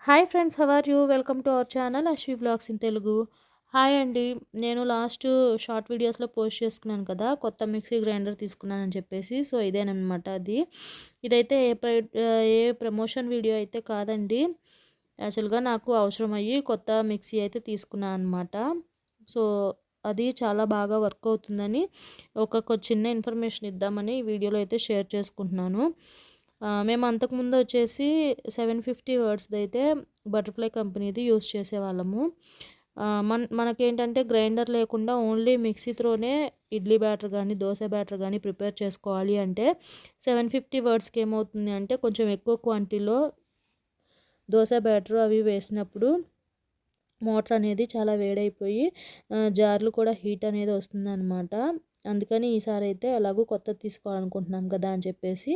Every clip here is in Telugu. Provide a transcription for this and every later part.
Hi friends, how are you? Welcome to our channel Ashwi blogs in Telugu. Hi అండి. నేను లాస్ట్ షార్ట్ వీడియోస్లో పోస్ట్ చేసుకున్నాను కదా, కొత్త మిక్సీ గ్రైండర్ తీసుకున్నానని చెప్పేసి. సో ఇదేనమాట అది. ఇదైతే ఏ ప్రమోషన్ వీడియో అయితే కాదండి. యాక్చువల్గా నాకు అవసరం అయ్యి కొత్త మిక్సీ అయితే తీసుకున్నాను అనమాట. సో అది చాలా బాగా వర్క్ అవుతుందని ఒక చిన్న ఇన్ఫర్మేషన్ ఇద్దామని ఈ వీడియోలో అయితే షేర్ చేసుకుంటున్నాను. మేము అంతకుముందు వచ్చేసి 750 వర్డ్స్ది అయితే బటర్ఫ్లై కంపెనీది యూస్ చేసేవాళ్ళము. మనకేంటంటే గ్రైండర్ లేకుండా ఓన్లీ మిక్సీ త్రోనే ఇడ్లీ బ్యాటర్ కానీ దోశ బ్యాటర్ కానీ ప్రిపేర్ చేసుకోవాలి అంటే 750 వర్డ్స్కి ఏమవుతుంది అంటే కొంచెం ఎక్కువ క్వాంటిటీలో దోశ బ్యాటర్ అవి వేసినప్పుడు మోటార్ అనేది చాలా వేడైపోయి జార్లు కూడా హీట్ అనేది వస్తుందన్నమాట. అందుకని ఈసారి అయితే ఎలాగో కొత్తది తీసుకోవాలనుకుంటున్నాం కదా అని చెప్పేసి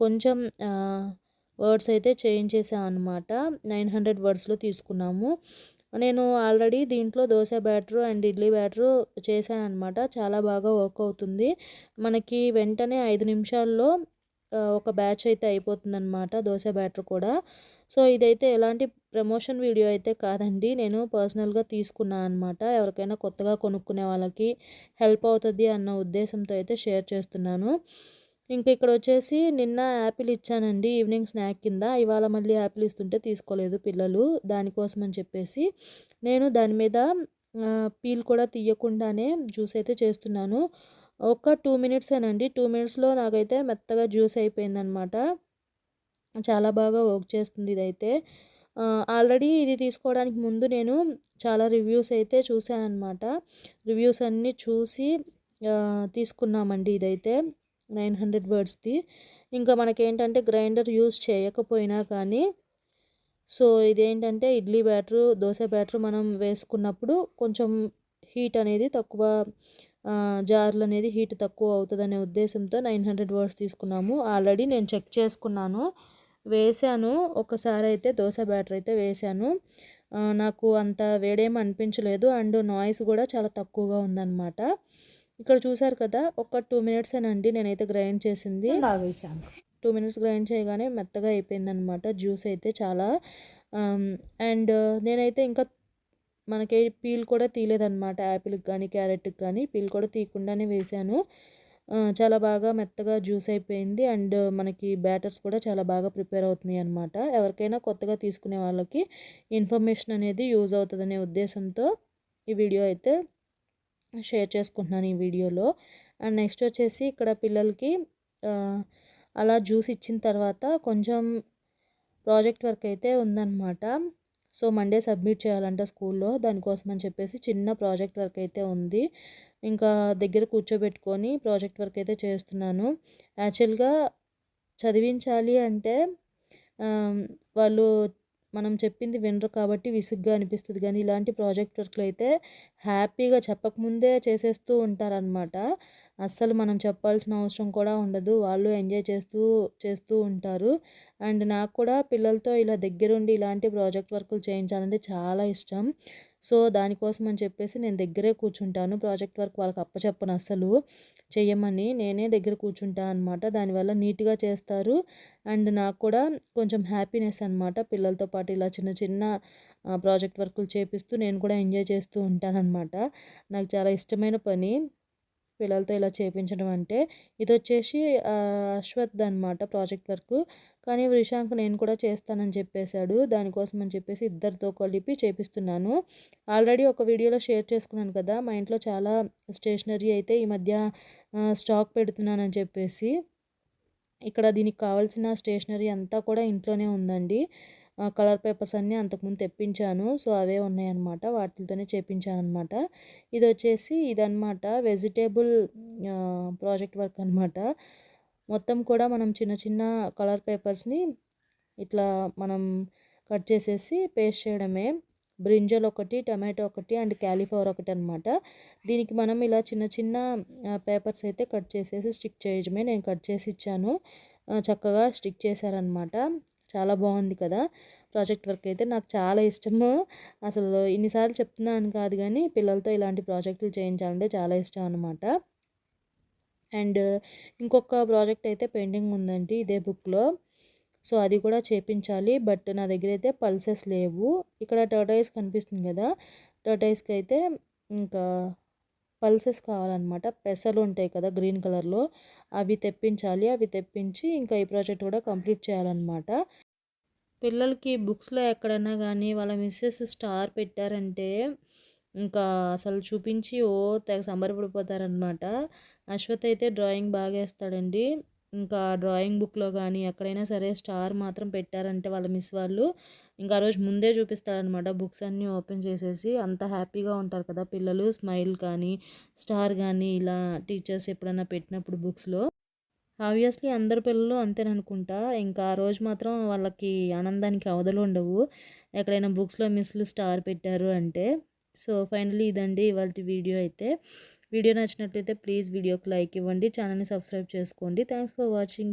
కొంచెం వర్డ్స్ అయితే చేంజ్ చేసాం అనమాట. 900 వర్డ్స్లో తీసుకున్నాము. నేను ఆల్రెడీ దీంట్లో dosa batter and idli batter చేశాను అనమాట. చాలా బాగా వర్క్ అవుతుంది. మనకి వెంటనే 5 నిమిషాల్లో ఒక బ్యాచ్ అయితే అయిపోతుందన్నమాట దోశ బ్యాటర్ కూడా. సో ఇదైతే ఎలాంటి ప్రమోషన్ వీడియో అయితే కాదండి. నేను పర్సనల్గా తీసుకున్నాను అనమాట. ఎవరికైనా కొత్తగా కొనుక్కునే వాళ్ళకి హెల్ప్ అవుతుంది అన్న ఉద్దేశంతో అయితే షేర్ చేస్తున్నాను. ఇంకా ఇక్కడ వచ్చేసి నిన్న యాపిల్ ఇచ్చానండి ఈవినింగ్ స్నాక్ కింద. ఇవాళ మళ్ళీ యాపిల్ ఇస్తుంటే తీసుకోలేదు పిల్లలు. దానికోసం అని చెప్పేసి నేను దాని మీద పీల్ కూడా తీయకుండానే జ్యూస్ అయితే చేస్తున్నాను. ఒక 2 మినిట్సేనండి. 2 మినిట్స్లో నాకైతే మెత్తగా జ్యూస్ అయిపోయిందనమాట. చాలా బాగా వర్క్ చేస్తుంది ఇదైతే. ఆల్రెడీ ఇది తీసుకోవడానికి ముందు నేను చాలా రివ్యూస్ అయితే చూశానన్నమాట. రివ్యూస్ అన్నీ చూసి తీసుకున్నామండి ఇదైతే 900 వర్డ్స్ది. ఇంకా మనకేంటంటే గ్రైండర్ యూస్ చేయకపోయినా కానీ సో ఇదేంటంటే ఇడ్లీ బ్యాటరు దోశ బ్యాటరు మనం వేసుకున్నప్పుడు కొంచెం హీట్ అనేది తక్కువ, జార్లు అనేది హీట్ తక్కువ అవుతుందనే ఉద్దేశంతో 900 వర్డ్స్ తీసుకున్నాము. ఆల్రెడీ నేను చెక్ చేసుకున్నాను, వేసాను. ఒకసారి అయితే దోశ బ్యాటర్ అయితే వేసాను. నాకు అంత వేడేమి అనిపించలేదు అండ్ నాయిస్ కూడా చాలా తక్కువగా ఉందన్నమాట. ఇక్కడ చూసారు కదా, ఒక 2 మినిట్సేనండి నేనైతే గ్రైండ్ చేసింది. 2 మినిట్స్ గ్రైండ్ చేయగానే మెత్తగా అయిపోయిందనమాట జ్యూస్ అయితే చాలా. అండ్ నేనైతే ఇంకా మనకి పీల్ కూడా తీయలేదన్నమాట. యాపిల్కి కానీ క్యారెట్కి కానీ పీల్ కూడా తీయకుండానే వేసాను. చాలా బాగా మెత్తగా జ్యూస్ అయిపోయింది అండ్ మనకి బ్యాటర్స్ కూడా చాలా బాగా ప్రిపేర్ అవుతున్నాయి అనమాట. ఎవరికైనా కొత్తగా తీసుకునే వాళ్ళకి ఇన్ఫర్మేషన్ అనేది యూజ్ అవుతుందనే ఉద్దేశంతో ఈ వీడియో అయితే షేర్ చేసుకుంటున్నాను ఈ వీడియోలో. అండ్ నెక్స్ట్ వచ్చేసి ఇక్కడ పిల్లలకి అలా జ్యూస్ ఇచ్చిన తర్వాత కొంచెం ప్రాజెక్ట్ వర్క్ అయితే ఉందన్నమాట. సో మండే సబ్మిట్ చేయాలంట స్కూల్లో. దానికోసం అని చెప్పేసి చిన్న ప్రాజెక్ట్ వర్క్ అయితే ఉంది. ఇంకా దగ్గర కూర్చోబెట్టుకొని ప్రాజెక్ట్ వర్క్ అయితే చేస్తున్నాను. యాక్చువల్గా చదివించాలి అంటే వాళ్ళు మనం చెప్పింది వినరు కాబట్టి విసుగ్గా అనిపిస్తుంది. కానీ ఇలాంటి ప్రాజెక్ట్ వర్క్లు అయితే హ్యాపీగా చెప్పకముందే చేసేస్తూ ఉంటారనమాట. అస్సలు మనం చెప్పాల్సిన అవసరం కూడా ఉండదు. వాళ్ళు ఎంజాయ్ చేస్తూ ఉంటారు. అండ్ నాకు కూడా పిల్లలతో ఇలా దగ్గరుండి ఇలాంటి ప్రాజెక్ట్ వర్కులు చేయించాలంటే చాలా ఇష్టం. సో దానికోసం అని చెప్పేసి నేను దగ్గరే కూర్చుంటాను. ప్రాజెక్ట్ వర్క్ వాళ్ళకి అప్పచెప్పను అస్సలు. చెయ్యమని నేనే దగ్గర కూర్చుంటాను అనమాట. దానివల్ల నీట్గా చేస్తారు అండ్ నాకు కూడా కొంచెం హ్యాపీనెస్ అనమాట. పిల్లలతో పాటు ఇలా చిన్న చిన్న ప్రాజెక్ట్ వర్కులు చేపిస్తూ నేను కూడా ఎంజాయ్ చేస్తూ ఉంటానన్నమాట. నాకు చాలా ఇష్టమైన పని పిల్లలతో ఇలా చేపించడం అంటే. ఇది వచ్చేసి అశ్వత్ అనమాట ప్రాజెక్ట్ వర్క్. కానీ రిషాంక్ నేను కూడా చేస్తానని చెప్పేశాడు. దానికోసం అని చెప్పేసి ఇద్దరితో కలిపి చేపిస్తున్నాను. ఆల్రెడీ ఒక వీడియోలో షేర్ చేసుకున్నాను కదా, మా ఇంట్లో చాలా స్టేషనరీ అయితే ఈ మధ్య స్టాక్ పెడుతున్నానని చెప్పేసి. ఇక్కడ దీనికి కావాల్సిన స్టేషనరీ అంతా కూడా ఇంట్లోనే ఉందండి. కలర్ పేపర్స్ అన్నీ అంతకుముందు తెప్పించాను. సో అవే ఉన్నాయన్నమాట. వాటితోనే చేపించాను అనమాట. ఇది వచ్చేసి ఇదన్నమాట వెజిటేబుల్ ప్రాజెక్ట్ వర్క్ అనమాట. మొత్తం కూడా మనం చిన్న చిన్న కలర్ పేపర్స్ని ఇట్లా మనం కట్ చేసేసి పేస్ట్ చేయడమే. బ్రింజల్ ఒకటి, టమాటో ఒకటి అండ్ క్యాలీఫ్లవర్ ఒకటి అనమాట. దీనికి మనం ఇలా చిన్న చిన్న పేపర్స్ అయితే కట్ చేసేసి స్టిక్ చేయడమే. నేను కట్ చేసి ఇచ్చాను. చక్కగా స్టిక్ చేశారనమాట. చాలా బాగుంది కదా ప్రాజెక్ట్ వర్క్ అయితే. నాకు చాలా ఇష్టము. అసలు ఇన్నిసార్లు చెప్తున్నాను కాదు కానీ పిల్లలతో ఇలాంటి ప్రాజెక్టులు చేయించాలంటే చాలా ఇష్టం అనమాట. అండ్ ఇంకొక ప్రాజెక్ట్ అయితే పెండింగ్ ఉందండి ఇదే బుక్లో. సో అది కూడా చేపించాలి. బట్ నా దగ్గర అయితే పల్సెస్ లేవు. ఇక్కడ టర్టాయిస్ కనిపిస్తుంది కదా, టర్టాయిస్కి అయితే ఇంకా పల్సెస్ కావాలన్నమాట. పెసలు ఉంటాయి కదా గ్రీన్ కలర్లో, అవి తెప్పించాలి. అవి తెప్పించి ఇంకా ఈ ప్రాజెక్ట్ కూడా కంప్లీట్ చేయాలన్నమాట. పిల్లలకి బుక్స్లో ఎక్కడైనా కానీ వాళ్ళ మిస్సెస్ స్టార్ పెట్టారంటే ఇంకా అసలు చూపించి తెగ సంబరపడిపోతారనమాట. అశ్వత్ అయితే డ్రాయింగ్ బాగా వేస్తాడండి. ఇంకా డ్రాయింగ్ బుక్లో కానీ ఎక్కడైనా సరే స్టార్ మాత్రం పెట్టారంటే వాళ్ళ మిస్ వాళ్ళు ఇంకా ఆ రోజు ముందే చూపిస్తారనమాట. బుక్స్ అన్నీ ఓపెన్ చేసేసి అంత హ్యాపీగా ఉంటారు కదా పిల్లలు. స్మైల్ కానీ స్టార్ కానీ ఇలా టీచర్స్ ఎప్పుడైనా పెట్టినప్పుడు బుక్స్లో ఆబ్వియస్లీ అందరు పిల్లలు అంతేననుకుంటా. ఇంకా ఆ రోజు మాత్రం వాళ్ళకి ఆనందానికి అవధులు ఉండవు ఎక్కడైనా బుక్స్లో మిస్లు స్టార్ పెట్టారు అంటే. సో ఫైనలీ ఇదండి ఇవాల్టి వీడియో అయితే. వీడియో నచ్చినట్లయితే ప్లీజ్ వీడియోకి లైక్ ఇవ్వండి, ఛానల్ని సబ్స్క్రైబ్ చేసుకోండి. Thanks for watching.